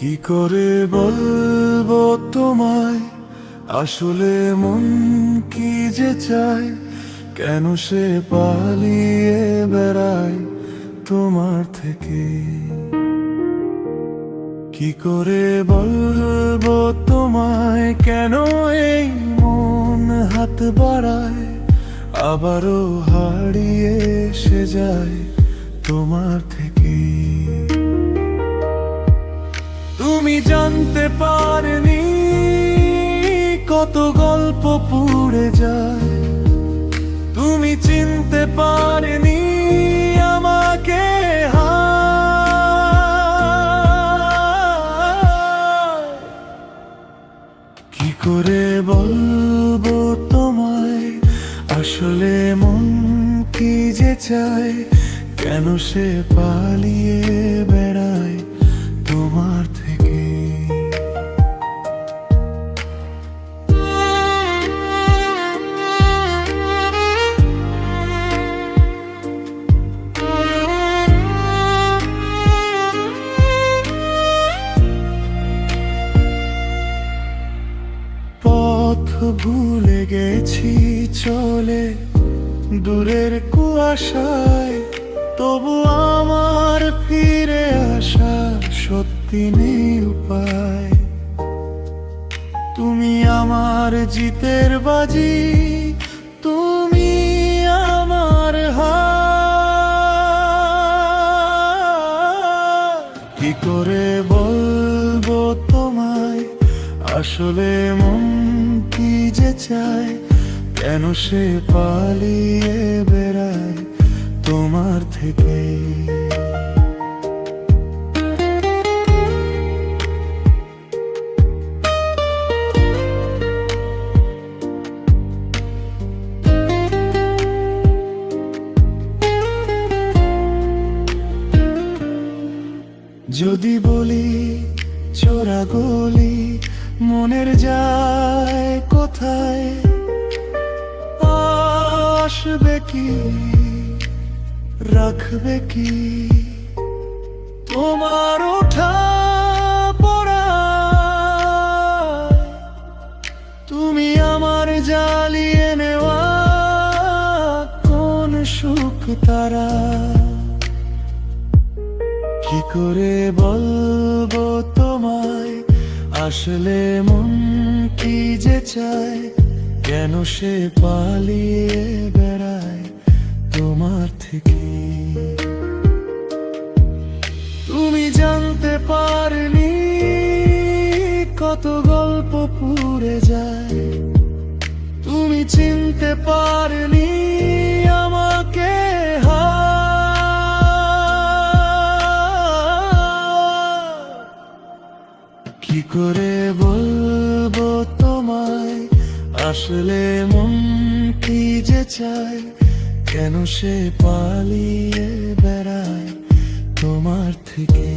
কি করে বলবো তোমায়, আসলে মন কি যে চায়, কেন সে পালিয়ে বেড়ায় তোমার থেকে। কি করে বলবো তোমায়, কেন এই মন হাত বাড়ায়, আবারও হারিয়ে এসে যায় তোমার থেকে। তুমি জানতে পারনি কত গল্প পুড়ে যায়, তুমি চিনতে পারনি আমাকে কি করে বলবো তোমায়, আসলে মন কি যে চায়, কেন সে পালিয়ে বেড়ায় তোমার থেকে। পথ ভুলে গেছি চলে দূরের কুয়াশায়, তবু আমার ফিরে আসা সত্যি নেই উপায়। তুমি আমার জিতের বাজি, তুমি আমার হার। কি করে বলবো তোমায়, আসলে মন কি যে চায়, কেন সে পালিয়ে বেড়ায় তোমার থেকে। যদি বলি চোরা গলি মনের যায় কোথায়, আসবে কি রাখবে কি তোমার ওঠা পড়া। তুমি আমার জ্বালিয়ে নেওয়া কোন সুখ তারা। কি করে বলবো তোমায়, আসলে মন কি যে চায়, কেন সে পালিয়ে বেড়ায় তোমার থেকে। তুমি জানতে পারনি কত গল্প পুড়ে যায়, তুমি চিনতে পারনি আমাকে কি করে বলবো তোমায়, আসলে মন কি যে চায়, কেন সে পালিয়ে বেড়ায় তোমার থেকে।